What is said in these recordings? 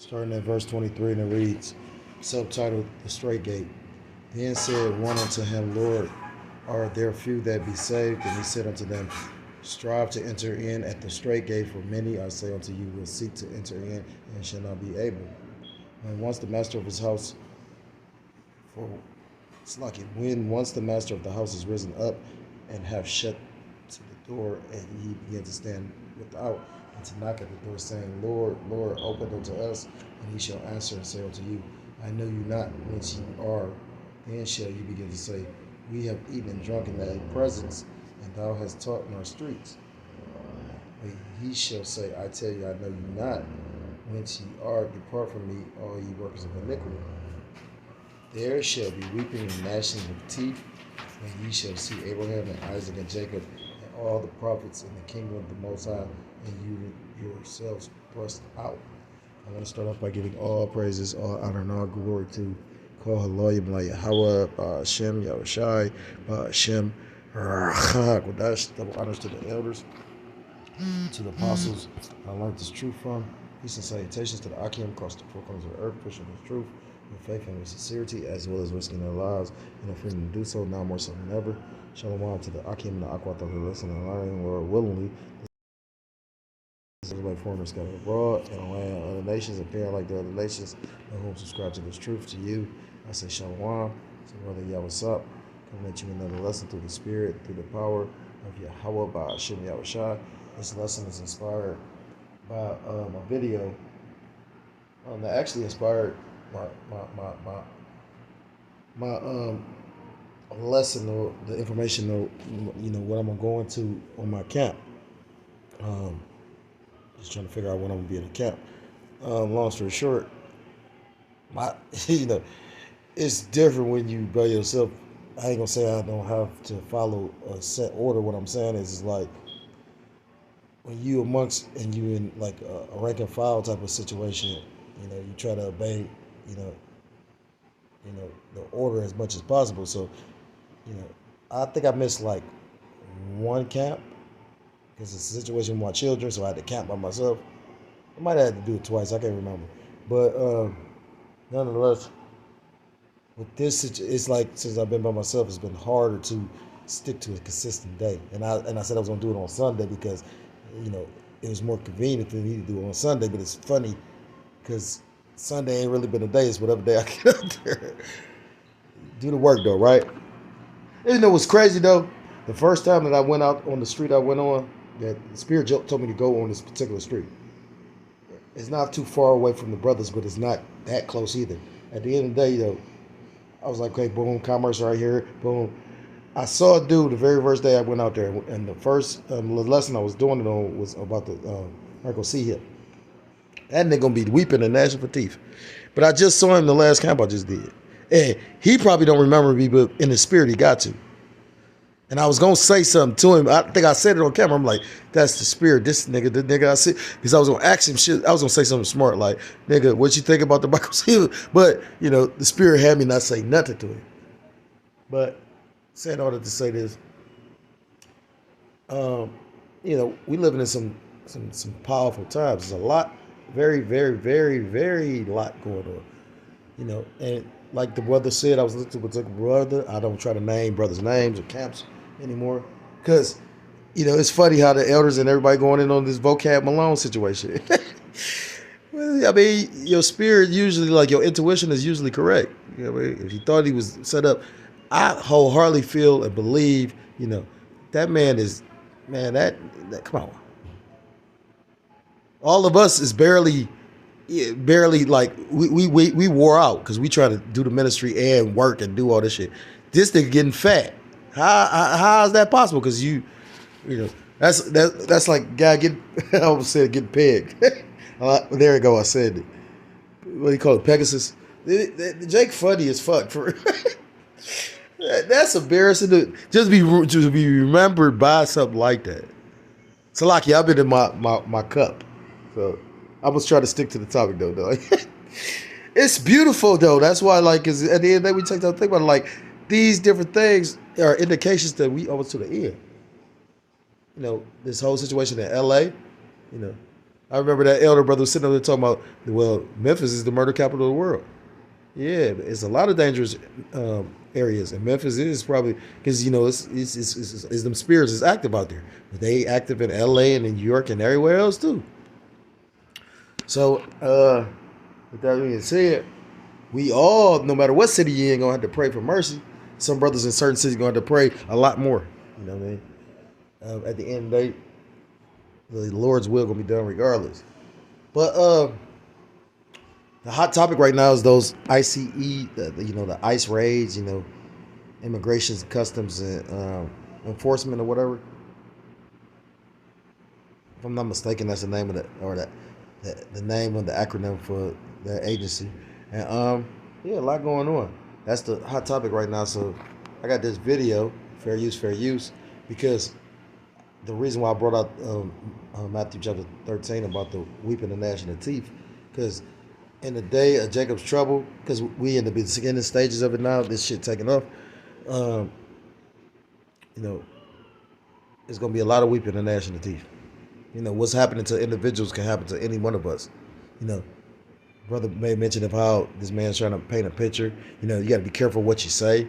starting at verse 23, and it reads, subtitled The Straight Gate. Then said one unto him, Lord, are there few that be saved? And he said unto them, strive to enter in at the straight gate, for many, I say unto you, will seek to enter in and shall not be able. And once the master of his house, for it's like it, when once the master of the house is risen up and have shut to the door, and he began to stand without and to knock at the door, saying, Lord, Lord, open unto us. And he shall answer and say unto you, I know you not whence ye are. Then shall you begin to say, we have eaten and drunk in thy presence, and thou hast taught in our streets. But he shall say, I tell you, I know you not whence ye are. Depart from me, all ye workers of iniquity. There shall be weeping and gnashing of teeth, when ye shall see Abraham and Isaac and Jacob and all the prophets in the kingdom of the Most High, and you yourselves thrust out. I want to start off by giving all praises, all honor, and all glory to Kol Haloyim Yahweh, Hashem, Yahushai, Hashem, Kodash. Double honors to the elders, to the apostles I learned this truth from. Peace and salutations to the Akim across the four corners of the earth, pushing the truth with faith and with sincerity, as well as risking their lives and the freedom to do so, now more so than ever. Shalom to the Akim and the Akwat that listen and learning, Lord, willingly. This is like foreigners scattered abroad and around other nations, appearing like the other nations, and whom subscribe to this truth. To you, I say Shalom. So, brother, y'all, what's up? Coming at you with another lesson through the Spirit, through the power of Yahweh by Hashem Yahushai. This lesson is inspired by a video that actually inspired my lesson, or the information, or what I'm gonna go into on my camp. Just trying to figure out when I'm gonna be at the camp. Long story short, it's different when you by yourself. I ain't gonna say I don't have to follow a set order. What I'm saying is like when you amongst and you in like a rank and file type of situation, you try to obey, the order as much as possible. So, I think I missed like one camp because it's a situation with my children, so I had to camp by myself. I might have had to do it twice. I can't remember, but nonetheless, with this, it's like since I've been by myself, it's been harder to stick to a consistent day. And I said I was gonna do it on Sunday because, it was more convenient for me to do it on Sunday. But it's funny because Sunday ain't really been a day. It's whatever day I get out there. Do the work though, right? And what's crazy though? The first time that I went out on the street I went on, that the Spirit told me to go on this particular street. It's not too far away from the brothers, but it's not that close either. At the end of the day, I was like, okay, boom, commerce right here, boom. I saw a dude the very first day I went out there, and the first lesson I was doing it on was about the Michael C. Hip. That nigga gonna be weeping and gnashing for teeth. But I just saw him the last camp I just did. And he probably don't remember me, but in the spirit he got to. And I was gonna say something to him. I think I said it on camera. I'm like, that's the spirit. This nigga I see. Because I was gonna ask him shit. I was gonna say something smart like, nigga, what you think about the Michael C. But, the spirit had me not say nothing to him. But saying all that to say this, we living in some powerful times. There's a lot, very, very, very, very lot going on. And like the brother said, I was listening to a brother. I don't try to name brothers' names or camps anymore. Because, it's funny how the elders and everybody going in on this vocab Malone situation. Well, I mean, your spirit usually, like your intuition is usually correct. If you thought he was set up, I wholeheartedly feel and believe, that man is, that come on. All of us is barely like we wore out because we try to do the ministry and work and do all this shit. This nigga getting fat. How is that possible? Because that's like guy getting I almost said getting pegged. There you go. I said it. What do you call it? Pegasus. Jake funny as fuck for. That's embarrassing to just be remembered by something like that. Salaki, I've been in my cup, so I was trying to stick to the topic though. It's beautiful though. That's why, like, cause at the end of the day, we take time to think about it, like these different things are indications that we almost to the end. This whole situation in L.A. I remember that elder brother was sitting over there talking about, well, Memphis is the murder capital of the world. Yeah, it's a lot of dangerous areas, and Memphis is probably because it's them spirits is active out there, but they active in L.A. and in New York and everywhere else too. So, with that being said, we all, no matter what city you in, gonna have to pray for mercy. Some brothers in certain cities gonna have to pray a lot more. You know what I mean? At the end of the day, the Lord's will gonna be done regardless. But the hot topic right now is those ICE, the ICE raids, immigration, customs, and enforcement or whatever. If I'm not mistaken, that's the name of the name of the acronym for that agency. And yeah, a lot going on. That's the hot topic right now. So I got this video, fair use, because the reason why I brought out Matthew chapter 13 about the weeping and gnashing of teeth, because in the day of Jacob's trouble, because we in the beginning stages of it now, this shit taking off, it's going to be a lot of weeping and gnashing of teeth. What's happening to individuals can happen to any one of us. Brother made mention of how this man's trying to paint a picture. You got to be careful what you say.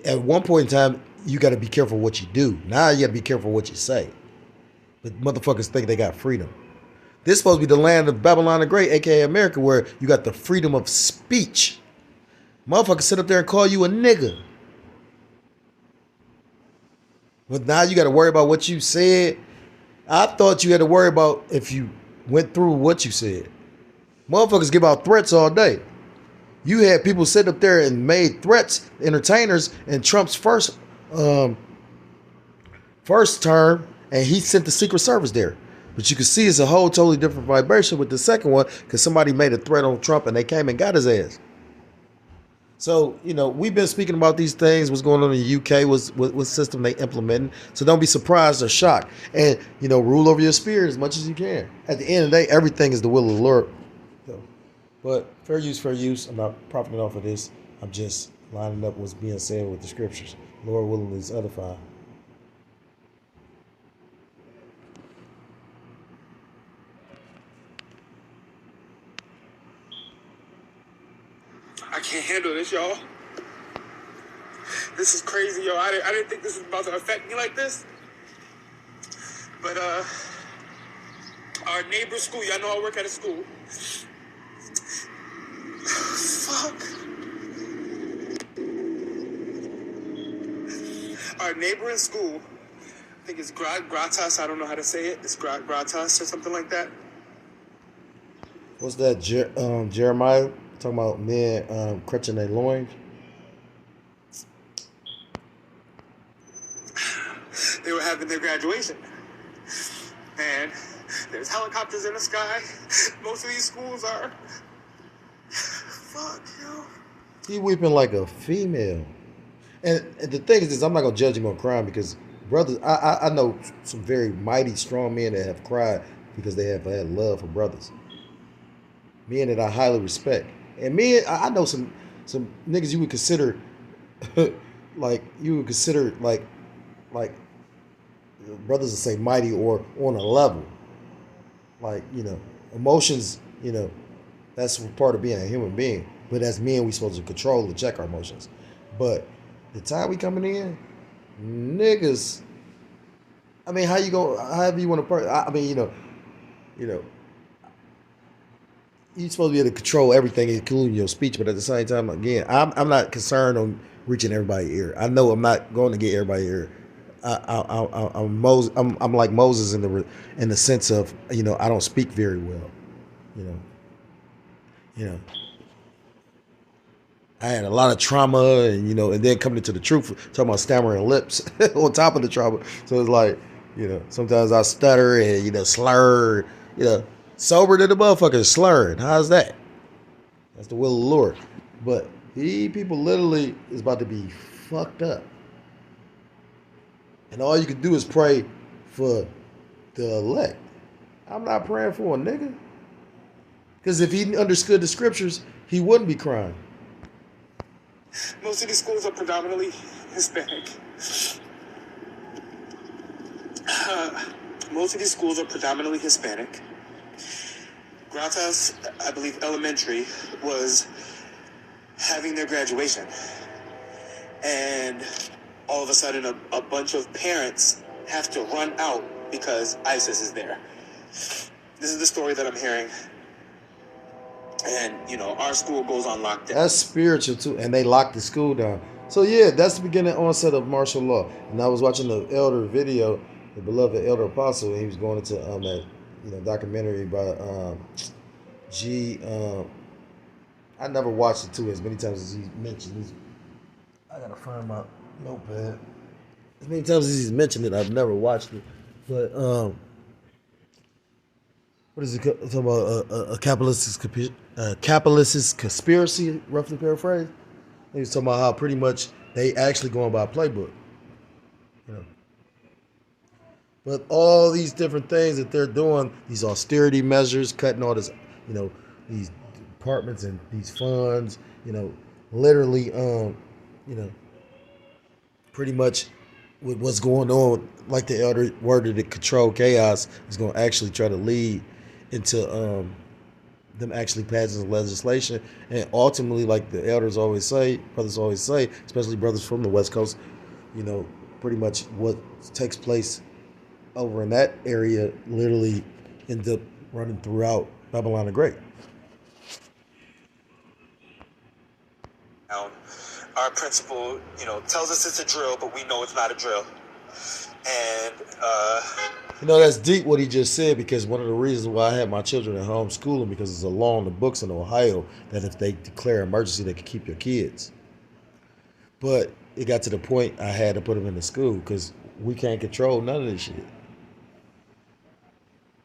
At one point in time, you got to be careful what you do. Now you got to be careful what you say. But motherfuckers think they got freedom. This is supposed to be the land of Babylon the Great, aka America, where you got the freedom of speech. Motherfuckers sit up there and call you a nigga. But now you got to worry about what you said. I thought you had to worry about if you went through what you said. Motherfuckers give out threats all day. You had people sit up there and made threats, entertainers, in Trump's first term, and he sent the Secret Service there. But you can see it's a whole totally different vibration with the second one, because somebody made a threat on Trump and they came and got his ass. So, we've been speaking about these things, what's going on in the UK, what system they implementing. So don't be surprised or shocked. And, rule over your spirit as much as you can. At the end of the day, everything is the will of the Lord. But fair use. I'm not profiting off of this. I'm just lining up what's being said with the scriptures. Lord willing is edify. I can't handle this, y'all. This is crazy, yo. I didn't think this was about to affect me like this. But our neighbor's school, y'all know I work at a school. Fuck. Our neighboring school, I think it's Gratas, I don't know how to say it. It's Gratas or something like that. What's that, Jeremiah? Talking about men crutching their loins. They were having their graduation. And there's helicopters in the sky. Most of these schools are. Fuck, yo. He weeping like a female. And the thing is this, I'm not going to judge him on crying, because brothers, I know some very mighty, strong men that have cried because they have had love for brothers. Men that I highly respect. And men, I know some niggas you would consider like brothers that say mighty or on a level. Like, emotions, that's part of being a human being. But as men, we supposed to control and check our emotions. But the time we coming in, niggas, I mean, however you want to, I mean, you're supposed to be able to control everything, including your speech. But at the same time, again, I'm not concerned on reaching everybody's ear. I know I'm not going to get everybody's ear. I'm like Moses in the sense of, I don't speak very well. I had a lot of trauma, and and then coming into the truth, talking about stammering lips on top of the trauma. So it's like, sometimes I stutter and slur, sober to the motherfucker slurring. How's that? That's the will of the Lord. But these people literally is about to be fucked up. And all you can do is pray for the elect. I'm not praying for a nigga. Because if he understood the scriptures, he wouldn't be crying. Most of these schools are predominantly Hispanic. most of these schools are predominantly Hispanic. Gratas, I believe elementary, was having their graduation. And all of a sudden, a bunch of parents have to run out because ISIS is there. This is the story that I'm hearing. And, our school goes on lockdown. That's spiritual too. And they locked the school down. So yeah, that's the beginning onset of martial law. And I was watching the elder video, the beloved elder apostle, and he was going into that documentary by G. I never watched it too as many times as he mentioned. I gotta find my notepad. As many times as he's mentioned it, I've never watched it. But what is it talking about? A capitalist conspiracy, roughly paraphrased. He was talking about how pretty much they actually going by a playbook. But all these different things that they're doing, these austerity measures, cutting all this, these departments and these funds, literally, pretty much with what's going on, like the elder worded it, control chaos is going to actually try to lead into them actually passing legislation. And ultimately, like the elders always say, brothers always say, especially brothers from the West Coast, pretty much what takes place over in that area literally ends up running throughout Babylon the Great. Our principal, tells us it's a drill, but we know it's not a drill. And, that's deep what he just said, because one of the reasons why I had my children at home schooling, because it's a law in the books in Ohio that if they declare emergency, they can keep your kids. But it got to the point I had to put them in the school because we can't control none of this shit.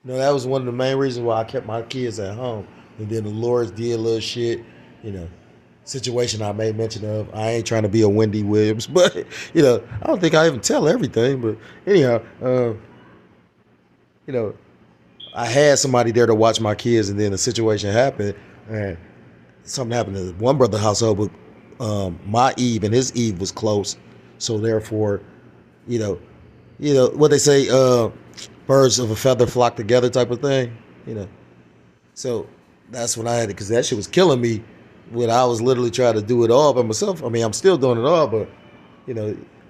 That was one of the main reasons why I kept my kids at home. And then the Lord did a little shit, situation I made mention of. I ain't trying to be a Wendy Williams, but, I don't think I even tell everything. But anyhow, I had somebody there to watch my kids, and then a situation happened, and something happened to one brother's household, but my Eve and his Eve was close. So therefore, what they say, birds of a feather flock together type of thing, So that's when I had it, because that shit was killing me when I was literally trying to do it all by myself. I mean, I'm still doing it all, but,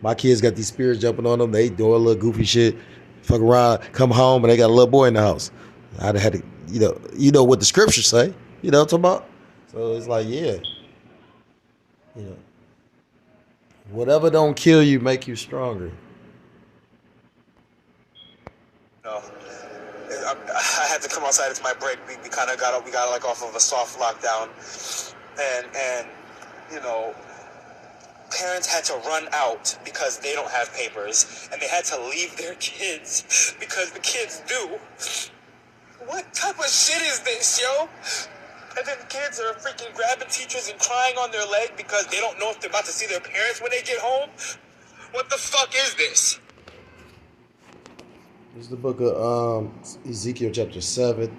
my kids got these spirits jumping on them. They do a little goofy shit, fuck around, come home, and they got a little boy in the house. I'd had to, what the scriptures say, what I'm talking about? So it's like, yeah, whatever don't kill you, make you stronger. I had to come outside. It's my break. We kind of got off of a soft lockdown, and parents had to run out because they don't have papers, and they had to leave their kids because the kids do. What type of shit is this, yo? And then kids are freaking grabbing teachers and crying on their leg because they don't know if they're about to see their parents when they get home. What the fuck is this? This is the book of Ezekiel chapter 7.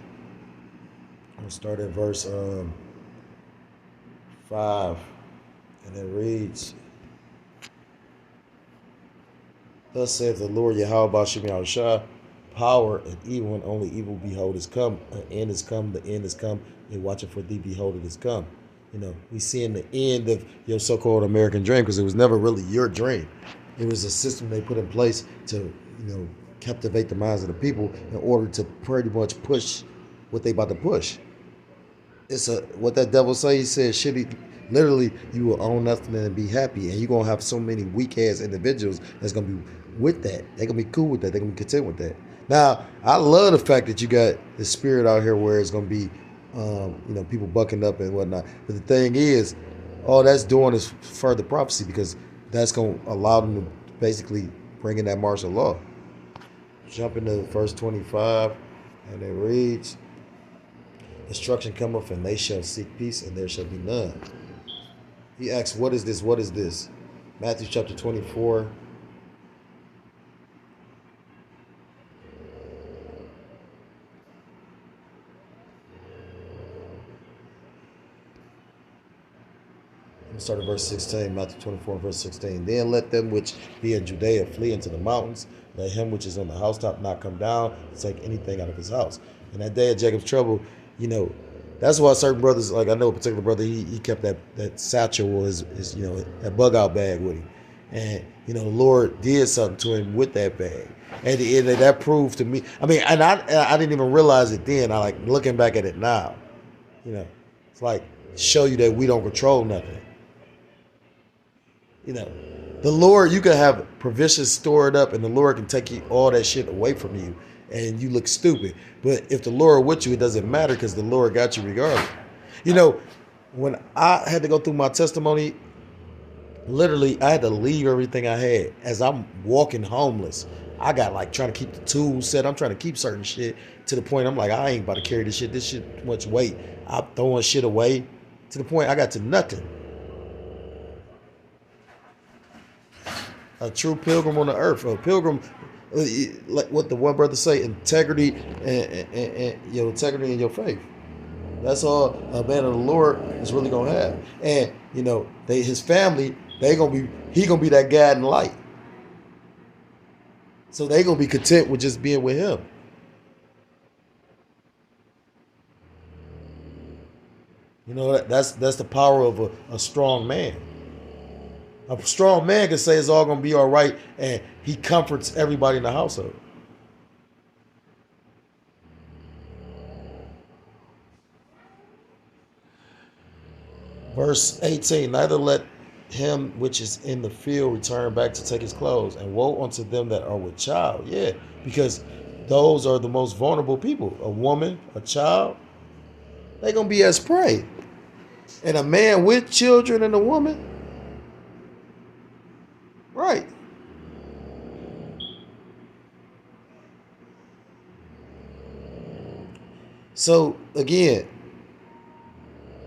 I'll start at verse 5. And it reads, "Thus saith the Lord Yahweh Ba'ashem Yahushua, power and evil, and only evil, behold, is come. An end is come, the end is come. They watching for thee, behold, it is come." We seeing the end of your so-called American dream, because it was never really your dream. It was a system they put in place to, captivate the minds of the people in order to pretty much push what they about to push. It's what that devil say. He said, "Shitty." Literally, you will own nothing and be happy, and you're gonna have so many weak ass individuals that's gonna be with that. They're gonna be cool with that. They're gonna be content with that. Now, I love the fact that you got the spirit out here where it's gonna be, people bucking up and whatnot. But the thing is, all that's doing is further prophecy, because that's gonna allow them to basically bring in that martial law. Jump into verse 25, and it reads, "Destruction cometh, and they shall seek peace, and there shall be none." He asks, "What is this? What is this?" Matthew chapter 24. Start at verse 16, Matthew 24, verse 16. Then let them which be in Judea flee into the mountains. Let him which is on the housetop not come down to take anything out of his house. In that day of Jacob's trouble, that's why certain brothers, like I know a particular brother, he kept that satchel or his that bug out bag with him. And, the Lord did something to him with that bag. And that proved to me, and I didn't even realize it then. I like looking back at it now. It's like show you that we don't control nothing. The Lord, you can have provisions stored up and the Lord can take all that shit away from you and you look stupid. But if the Lord with you, it doesn't matter because the Lord got you regardless. When I had to go through my testimony, literally I had to leave everything I had as I'm walking homeless. I got like trying to keep the tools set. I'm trying to keep certain shit to the point I'm like, I ain't about to carry this shit. This shit too much weight. I'm throwing shit away to the point I got to nothing. A true pilgrim on the earth. A pilgrim, like what the one brother say, integrity and your integrity in your faith. That's all a man of the Lord is really gonna have. And his family, he gonna be that guiding light. So they gonna be content with just being with him. That's the power of a strong man. A strong man can say it's all going to be all right, and he comforts everybody in the household. Verse 18, neither let him which is in the field return back to take his clothes, and woe unto them that are with child. Yeah, because those are the most vulnerable people. A woman, a child, they're going to be as prey. And a man with children and a woman, right. So again,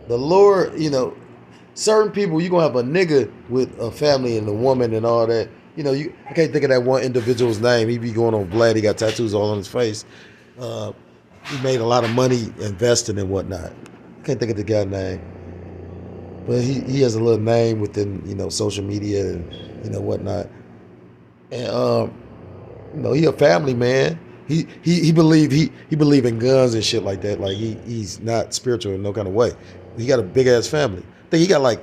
the Lord, certain people, you're going to have a nigga with a family and a woman and all that. I can't think of that one individual's name. He be going on Vlad. He got tattoos all on his face. He made a lot of money investing and whatnot. I can't think of the guy's name. But he has a little name within, social media and, whatnot. And, he a family man. He believe in guns and shit like that. Like he's not spiritual in no kind of way. He got a big ass family. I think he got like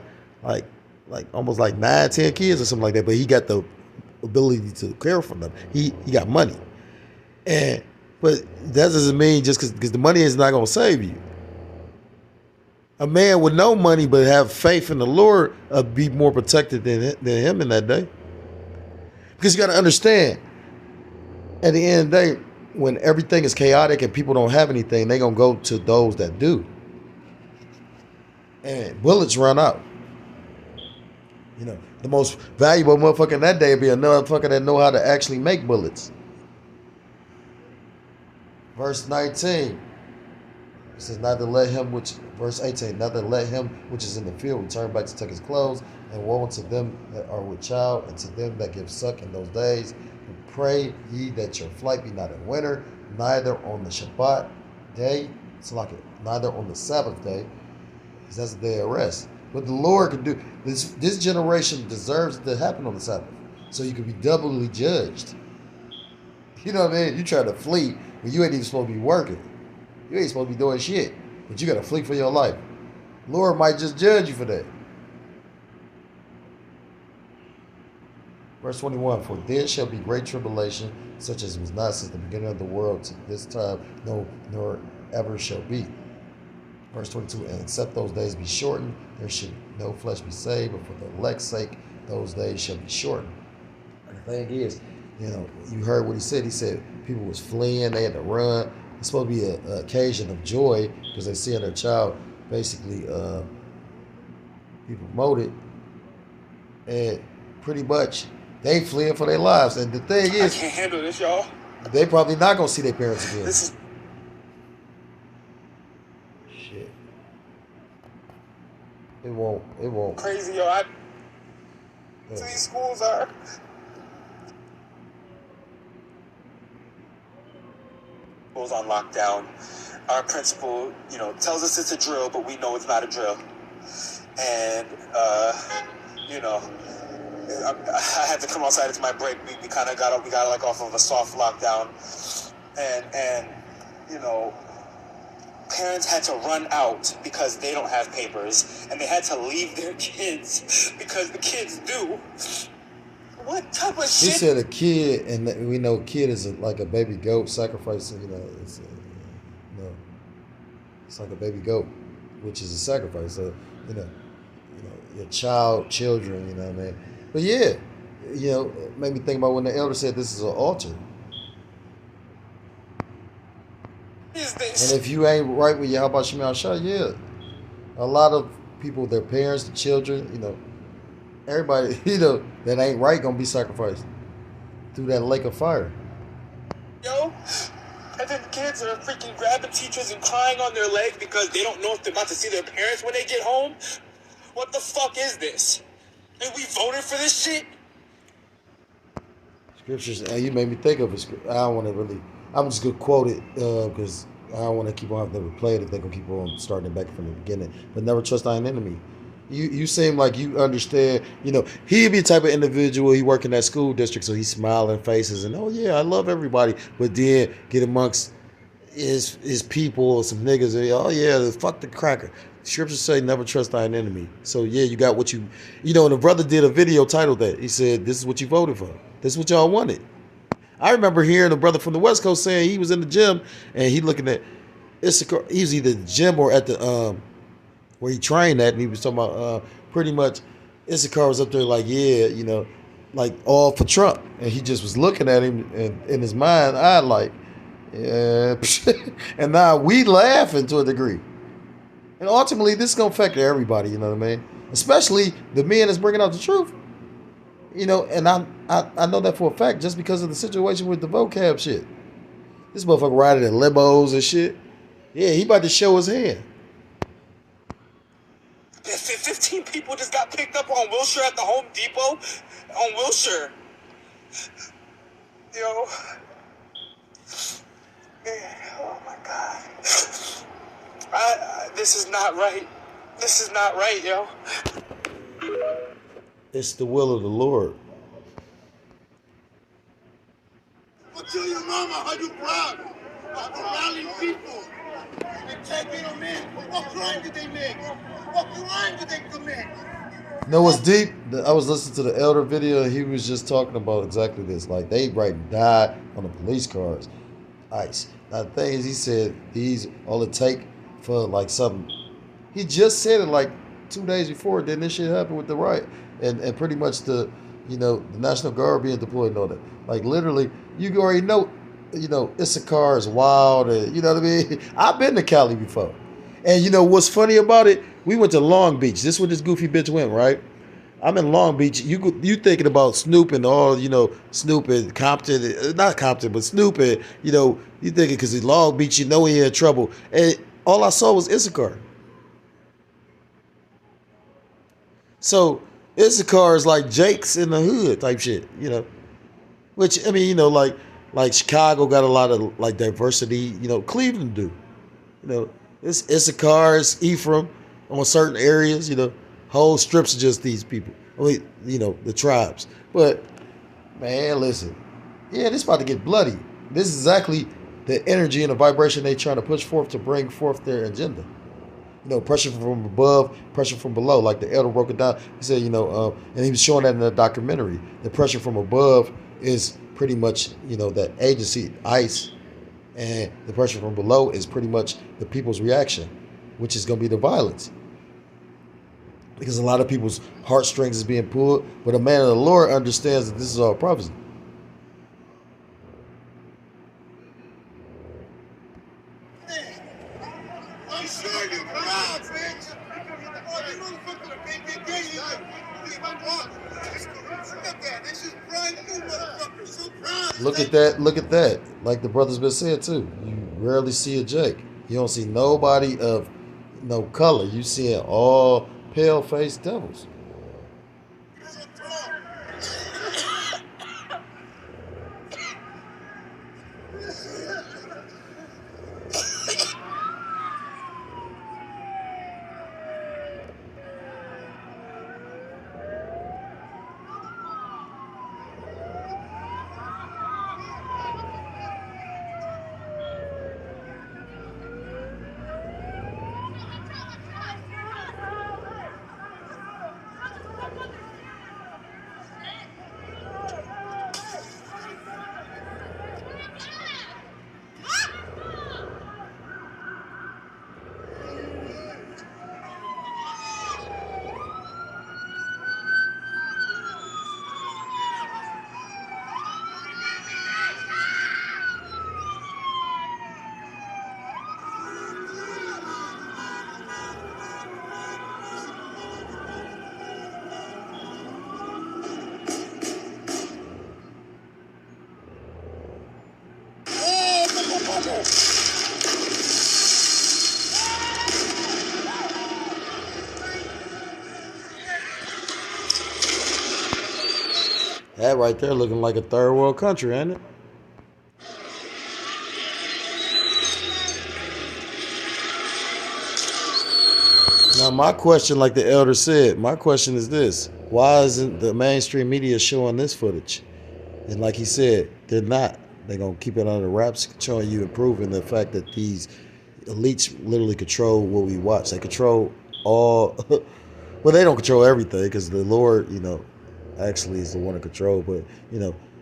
almost like 9-10 kids or something like that. But he got the ability to care for them. He got money. But that doesn't mean just because the money is not gonna save you. A man with no money but have faith in the Lord be more protected than him in that day. Because you got to understand, at the end of the day, when everything is chaotic and people don't have anything, they're going to go to those that do. And bullets run out. The most valuable motherfucker in that day would be a motherfucker that know how to actually make bullets. Verse 19. It says, verse 18, neither let him which is in the field return back to take his clothes, and woe unto them that are with child, and to them that give suck in those days. And pray ye that your flight be not in winter, neither on the Shabbat day, neither on the Sabbath day, because that's the day of rest. But the Lord can do this generation deserves it to happen on the Sabbath, so you can be doubly judged. You know what I mean? You try to flee when you ain't even supposed to be working. You ain't supposed to be doing shit, but you got to flee for your life. Lord might just judge you for that. Verse 21, for there shall be great tribulation, such as was not since the beginning of the world to this time, no, nor ever shall be. Verse 22, and except those days be shortened, there should no flesh be saved, but for the elect's sake, those days shall be shortened. And the thing is, you heard what he said. He said people was fleeing, they had to run. It's supposed to be an occasion of joy because they see their child basically be promoted, and pretty much they fleeing for their lives. And the thing is, I can't handle this, y'all. They probably not gonna see their parents again. This is shit. It won't. Crazy, yo. These schools are. On lockdown. Our principal, tells us it's a drill, but we know it's not a drill. and you know, I had to come outside. It's my break. We kind of got like off of a soft lockdown, and you know, parents had to run out because they don't have papers, and they had to leave their kids because the kids do. What type of He shit? said a kid, and we know kid is like a baby goat sacrificing. It's like a baby goat, which is a sacrifice. So your children. You know what I mean? But yeah, it made me think about when the elder said this is an altar. Is this? And if you ain't right with Yahweh Shema Shah, yeah, a lot of people, their parents, the children, everybody, that ain't right gonna be sacrificed through that lake of fire. Yo, and then kids are freaking grabbing teachers and crying on their leg because they don't know if they're about to see their parents when they get home. What the fuck is this? And we voted for this shit? Scriptures, and you made me think of it. I don't want to really. I'm just gonna quote it because I don't want to keep on having to replay it if they're gonna keep on starting it back from the beginning. But never trust thine enemy. You seem like you understand. He'd be the type of individual. He work in that school district, so he's smiling faces and oh yeah, I love everybody. But then get amongst his people or some niggas. And, oh yeah, fuck the cracker. Scriptures say never trust thine enemy. So yeah, you got what you. And the brother did a video titled that. He said, "This is what you voted for. This is what y'all wanted." I remember hearing a brother from the West Coast saying he was in the gym and he looking at Issachar. He was either the gym or at the where he trained at, and he was talking about pretty much Issachar was up there like, yeah, like all for Trump, and he just was looking at him, and in his mind, I like, yeah, and now we laughing to a degree, and ultimately this is gonna affect everybody, you know what I mean? Especially the men that's bringing out the truth, and I know that for a fact just because of the situation with the vocab shit. This motherfucker riding in limos and shit. Yeah, he about to show his hand. 15 people just got picked up on Wilshire at the Home Depot. On Wilshire. Yo. Man, oh my God. This is not right. This is not right, yo. It's the will of the Lord. Well, tell your mama how you proud of rallying people and taking them in. What crime did they make? What crime did they commit? What's deep? I was listening to the elder video, and he was just talking about exactly this. Like, they writing died on the police cars. ICE. Now, the thing is, he said these all it take for like something. He just said it like 2 days before. Then this shit happened with the riot, and pretty much the National Guard being deployed and all that. Like literally, you already know. Issachar is wild, and you know what I mean. I've been to Cali before, and what's funny about it? We went to Long Beach. This is where this goofy bitch went, right? I'm in Long Beach. You thinking about Snoop and all, Snoop and Compton, not Compton, but Snoop and, you thinking because he's Long Beach, he in trouble. And all I saw was Issachar. So Issachar is like Jake's in the hood type shit, Which, I mean, like Chicago got a lot of like diversity, Cleveland do. It's Issachar, it's Ephraim on certain areas, whole strips of just these people. The tribes. But, man, listen. Yeah, this about to get bloody. This is exactly the energy and the vibration they trying to push forth to bring forth their agenda. Pressure from above, pressure from below. Like the elder broke it down. He said, and he was showing that in the documentary. The pressure from above is pretty much, that agency, ICE. And the pressure from below is pretty much the people's reaction, which is going to be the violence. Because a lot of people's heartstrings is being pulled, but a man of the Lord understands that this is all prophecy. I'm sure you're proud, bitch. Oh, you motherfucker can't get gay either. Look at that. This is brand new, motherfucker. So proud. Look at that. Like the brother's been saying too. You rarely see a Jake. You don't see nobody of no color. You see it all pale-faced devils. That right there looking like a third world country, ain't it? Now, my question, like the elder said, my question is this. Why isn't the mainstream media showing this footage? And like he said, they're not. They're going to keep it under wraps, showing you and proving the fact that these elites literally control what we watch. They control all. Well, they don't control everything because the Lord, actually is the one to control. But,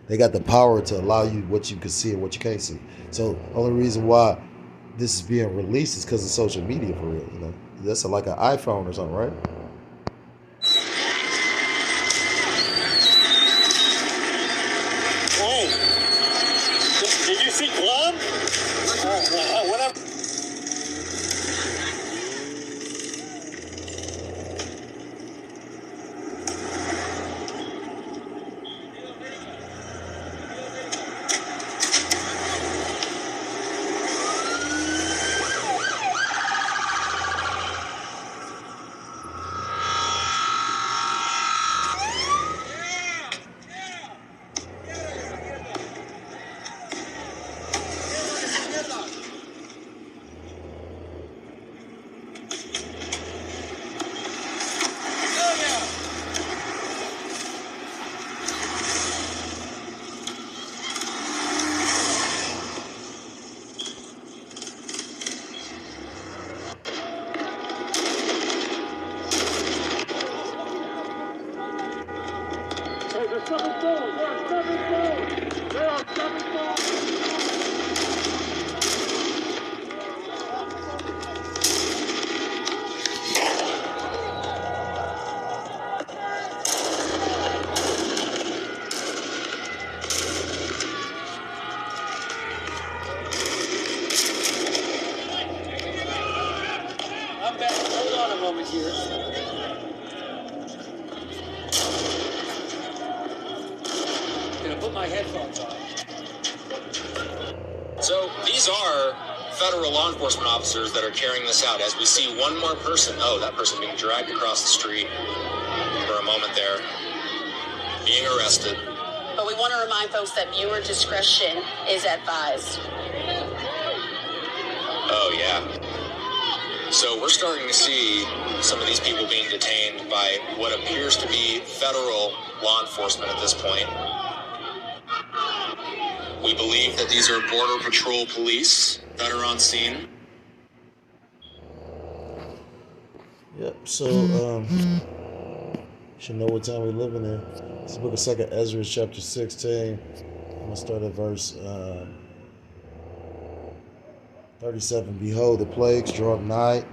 they got the power to allow you what you can see and what you can't see. So, the only reason why this is being released is because of social media for real, That's like an iPhone or something, right? Hey, did you see Club? Whatever. I'm back. Hold on a moment here. Gonna put my headphones on. So these are federal law enforcement officers that are carrying this out. As we see one more person, that person being dragged across the street for a moment there, being arrested. But we want to remind folks that viewer discretion is advised. Oh, yeah. So we're starting to see some of these people being detained by what appears to be federal law enforcement at this point. We believe that these are Border Patrol police that are on scene. Yep. So, should know what time we're living in. It's the book of 2nd Ezra, chapter 16. I'm going to start at verse 37. Behold, the plagues draw nigh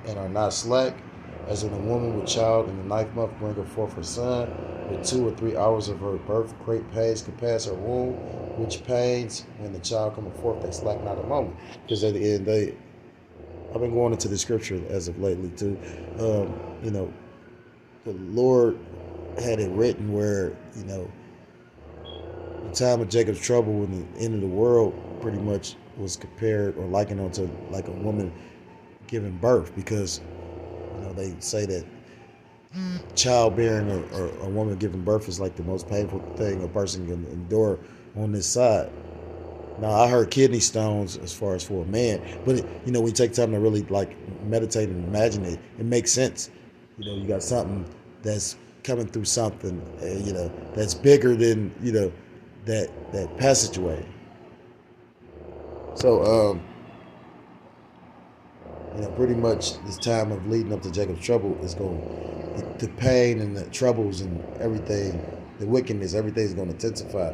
and are not slack, as when a woman with child in the 9th month bringeth forth her son. With 2 or 3 hours of her birth, great pains compass her womb, which pains, when the child cometh forth, they slack not a moment. Because at the end, I've been going into the scripture as of lately too. The Lord had it written where, the time of Jacob's trouble and the end of the world pretty much was compared or likened onto like a woman giving birth, because, they say that childbearing or a woman giving birth is like the most painful thing a person can endure on this side. Now, I heard kidney stones as far as for a man, but when you take time to really like meditate and imagine it, it makes sense. You got something that's coming through something, that's bigger than that passageway. So, pretty much this time of leading up to Jacob's trouble is the pain and the troubles and everything, the wickedness, everything's going to intensify.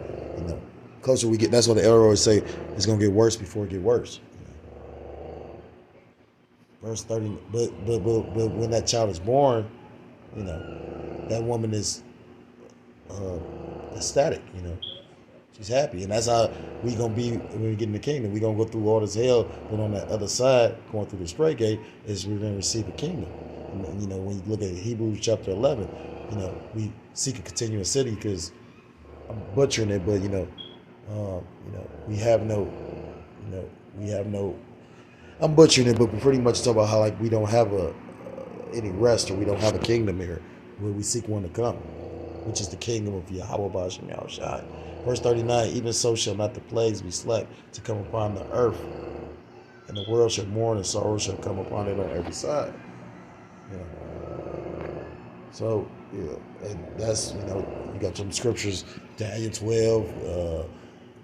Closer we get, that's what the elder always say, it's going to get worse before it get worse. Verse 30, but when that child is born, that woman is ecstatic, she's happy. And that's how we going to be when we get in the kingdom. We're going to go through all this hell, but on that other side, going through the straight gate, is we're going to receive the kingdom. And, when you look at Hebrews chapter 11, we seek a continuous city, because I'm butchering it, but, we have no, We have no. I'm butchering it, but we pretty much talk about how like we don't have any rest, or we don't have a kingdom here where we seek one to come, which is the kingdom of Yahweh Bashim Yahushai. Verse 39, even so shall not the plagues be slack to come upon the earth, and the world shall mourn, and sorrow shall come upon it on every side. You know. So, and that's, you got some scriptures, Daniel 12,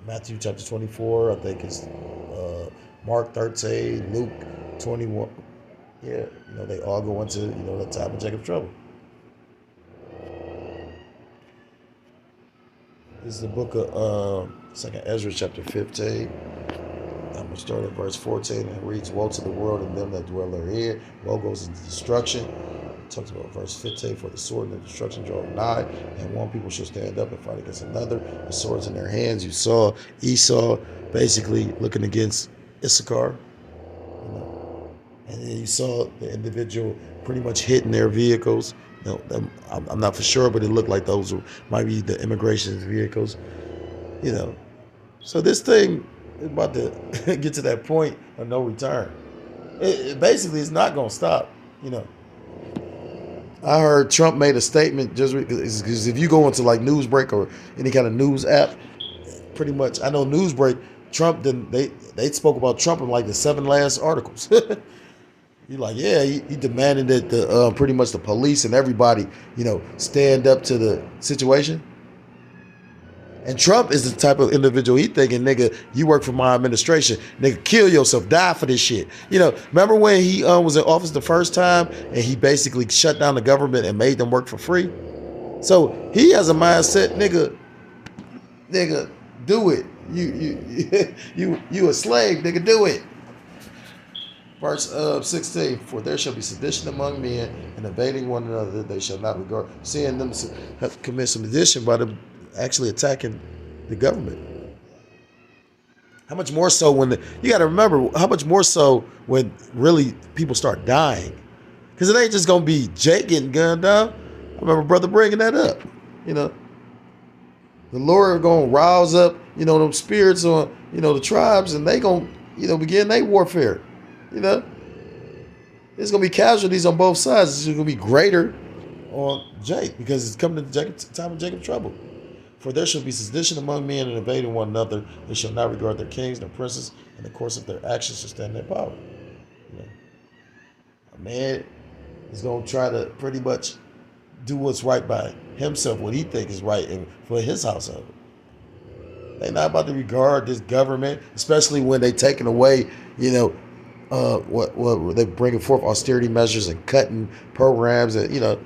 Matthew chapter 24, I think it's Mark 13, Luke 21. Yeah, they all go into, the time of Jacob's trouble. This is the book of 2nd Ezra chapter 15. I'm going to start at verse 14, and it reads, woe to the world and them that dwell therein. Woe goes into destruction. It talks about verse 15, for the sword and the destruction draw nigh, and one people shall stand up and fight against another, the swords in their hands. You saw Esau basically looking against Issachar. And then you saw the individual pretty much hitting their vehicles. I'm not for sure, but it looked like those might be the immigration vehicles. So this thing is about to get to that point of no return. It basically is not going to stop. I heard Trump made a statement just because if you go into like Newsbreak or any kind of news app, pretty much I know Newsbreak, Trump they spoke about Trump in like the 7 last articles. You're like, yeah, he demanded that the pretty much the police and everybody, stand up to the situation. And Trump is the type of individual he thinking, nigga, you work for my administration, nigga, kill yourself, die for this shit. Remember when he was in office the first time and he basically shut down the government and made them work for free? So he has a mindset, nigga, do it. You a slave, nigga, do it. Verse 16, for there shall be sedition among men, and invading one another they shall not regard, seeing them have commit some sedition by them actually attacking the government. How much more so you got to remember, how much more so when really people start dying. Because it ain't just going to be Jake getting gunned down. I remember brother bringing that up. The Lord going to rouse up, them spirits on, the tribes, and they going to, begin their warfare. There's going to be casualties on both sides. It's going to be greater on Jake because it's coming to the time of Jacob's trouble. For there shall be sedition among men and invading one another. They shall not regard their kings nor princes, and the course of their actions shall stand in their power. A man is going to try to pretty much do what's right by himself, what he thinks is right and for his household. They're not about to regard this government, especially when they taking away, what they bringing forth austerity measures and cutting programs, and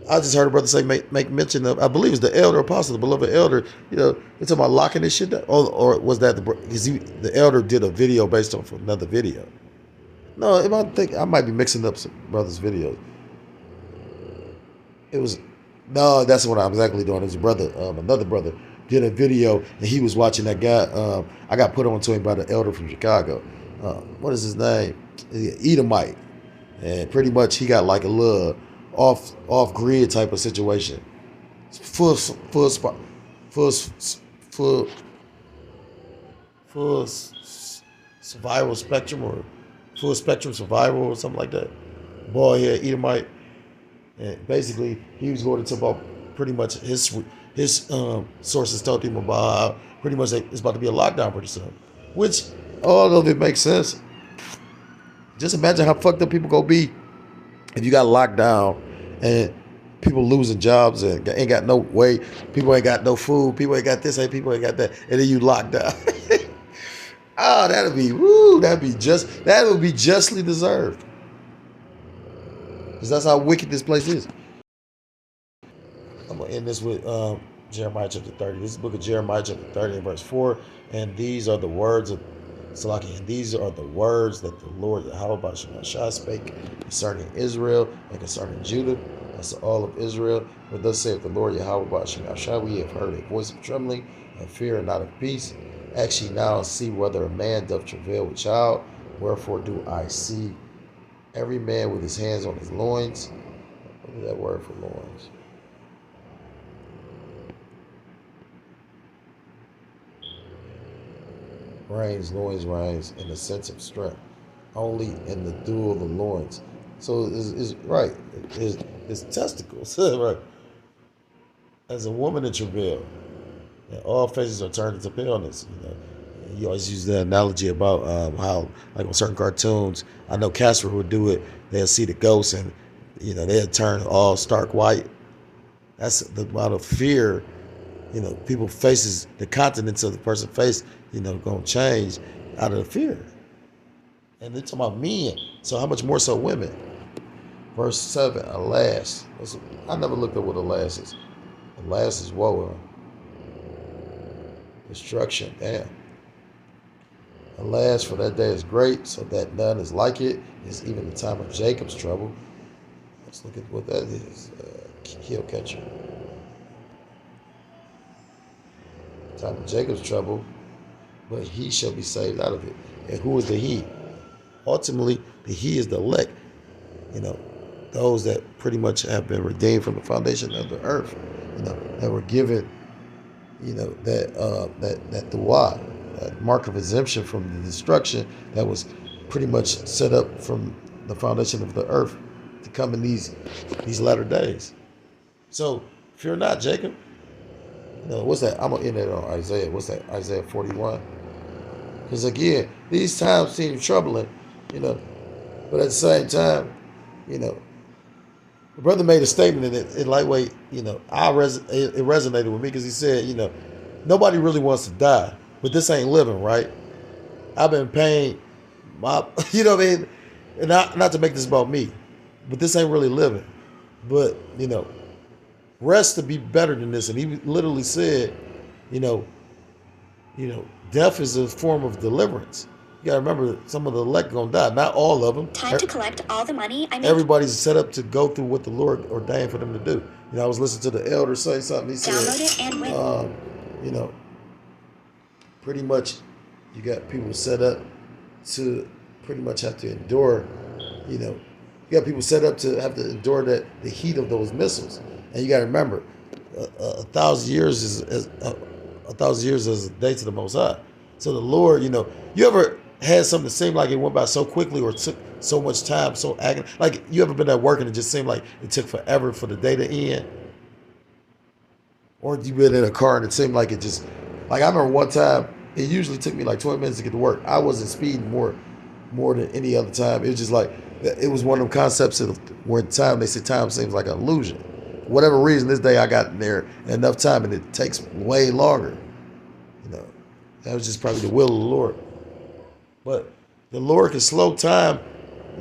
I just heard a brother say make mention of, I believe it's the elder apostle, the beloved elder. They're talking about locking this shit down, or was that the elder did a video based off another video? No, I might be mixing up some brother's videos. That's what I'm exactly doing. It was a brother, another brother did a video, and he was watching that guy. I got put on to him by the elder from Chicago. What is his name? Edomite. And pretty much he got like a little off grid type of situation. Full survival spectrum, or full spectrum survival, or something like that. Boy, yeah, Edomite. And basically he was going to talk about pretty much his sources told him about how pretty much it's about to be a lockdown pretty soon. Which all of it makes sense. Just imagine how fucked up people gonna be if you got locked down and people losing jobs and ain't got no way, people ain't got no food, people ain't got this, people ain't got that, and then you locked down. Oh, that would be justly deserved. Because that's how wicked this place is. I'm gonna end this with Jeremiah chapter 30. This is the book of Jeremiah chapter 30 and verse 4. And these are the words of Salaki, and these are the words that the Lord Yahweh Bashim spake concerning Israel and concerning Judah, as to all of Israel. For thus saith the Lord Yahweh Bashim, we have heard a voice of trembling, of fear and not of peace. Ask ye now and see whether a man doth travail with child. Wherefore do I see every man with his hands on his loins? What is that word for loins? reigns, loins reigns in the sense of strength, only in the dual of the loins. So it's right. It's testicles, right? As a woman in travail, and all faces are turned into paleness. You always use the analogy about how, like on certain cartoons, I know Casper would do it. They'll see the ghost, and they'll turn all stark white. That's the amount of fear. People faces, the continents of the person face, gonna change out of the fear. And they're talking about men. So how much more so women? Verse 7, alas. I never looked up what alas is. Alas is woe. Destruction. Damn. Alas, for that day is great, so that none is like it. It's even the time of Jacob's trouble. Let's look at what that is. Heel catcher. Time of Jacob's trouble, but he shall be saved out of it. And who is the he? Ultimately, the he is the elect. Those that pretty much have been redeemed from the foundation of the earth. That were given, that the why, that mark of exemption from the destruction that was pretty much set up from the foundation of the earth to come in these latter days. So fear not, Jacob. What's that? I'm gonna end it on Isaiah. What's that? Isaiah 41. Because again, these times seem troubling, but at the same time, the brother made a statement in lightweight. It resonated with me because he said, nobody really wants to die, but this ain't living, right? I've been paying my, and not to make this about me, but this ain't really living. But rest to be better than this. And he literally said, death is a form of deliverance. You gotta remember, some of the elect gonna die. Not all of them. Time to collect all the money I made. Everybody's set up to go through what the Lord ordained for them to do. I was listening to the elder say something. He said, download it and win. Pretty much, you got people set up to pretty much have to endure. You got people set up to have to endure the heat of those missiles. And you got to remember, 1,000 years is 1,000 years is a day to the Most High. So the Lord, you ever had something that seemed like it went by so quickly or took so much time, so agony? Like, you ever been at work and it just seemed like it took forever for the day to end? Or you been in a car and it seemed like it just, like I remember one time, it usually took me like 20 minutes to get to work. I wasn't speeding more than any other time. It was just like, it was one of them concepts of where time, they say time seems like an illusion. For whatever reason, this day I got in there enough time and it takes way longer. That was just probably the will of the Lord. But the Lord can slow time,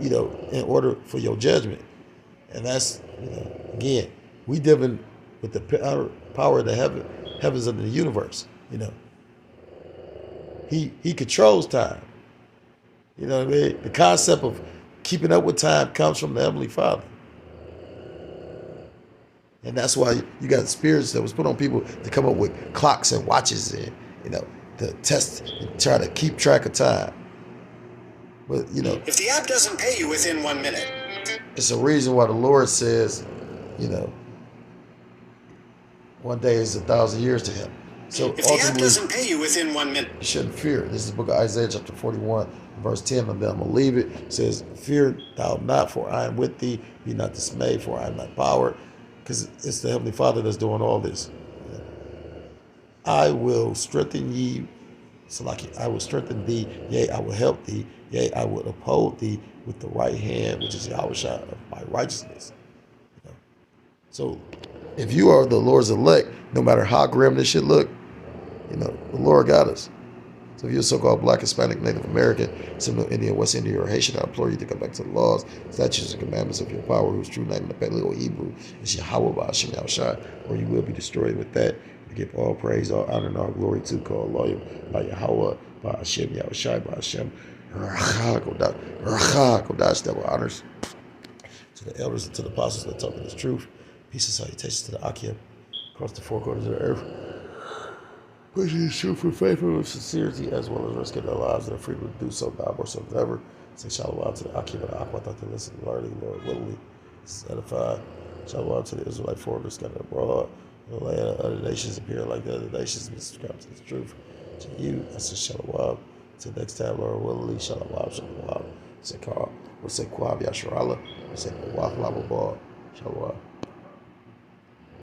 in order for your judgment. And that's, again, we dealing with the power of the heavens of the universe. He controls time. You know what I mean? The concept of keeping up with time comes from the Heavenly Father. And that's why you got spirits that was put on people to come up with clocks and watches and, to test and try to keep track of time. But, if the app doesn't pay you within 1 minute, it's a reason why the Lord says, one day is 1,000 years to him. So if the app doesn't pay you within 1 minute, you shouldn't fear. This is the book of Isaiah chapter 41, verse 10. And then I'm going to leave it. It says, fear thou not, for I am with thee. Be not dismayed, for I am thy power. Because it's the Heavenly Father that's doing all this. I will strengthen ye. So like I will strengthen thee. Yea, I will help thee. Yea, I will uphold thee with the right hand, which is Yahushua of my righteousness. So if you are the Lord's elect, no matter how grim this shit look, the Lord got us. So if you're so-called Black, Hispanic, Native American, Seminole Indian, West Indian, or Haitian, I implore you to come back to the laws, statutes, and commandments of your power, whose true name in the Paleo Hebrew is Yahweh Ba'ashem Yahushua, or you will be destroyed with that. We give all praise, all honor, and all glory to call lawyer by Yahweh Ba'ashem Yahushua Ba'ashem Rachah Kodash, that will honors to the elders and to the apostles that talk in this truth. Peace and salutations to the Akim across the four corners of the earth. Pushing the truth with faith and with sincerity, as well as risking their lives and their freedom to do so now more so than ever. Say shalom to the Akim and the Aqua, to listen, learning, Lord willingly, edified. Shalom to the Israelite foreigners scattered abroad. The land of other nations appear like the other nations, but subscribe to the truth. To you, I say shalom. Till next time, Lord willing, shalom, shalom. Say Kwab Yasharala. Say Waf Lava Ball. Shalom.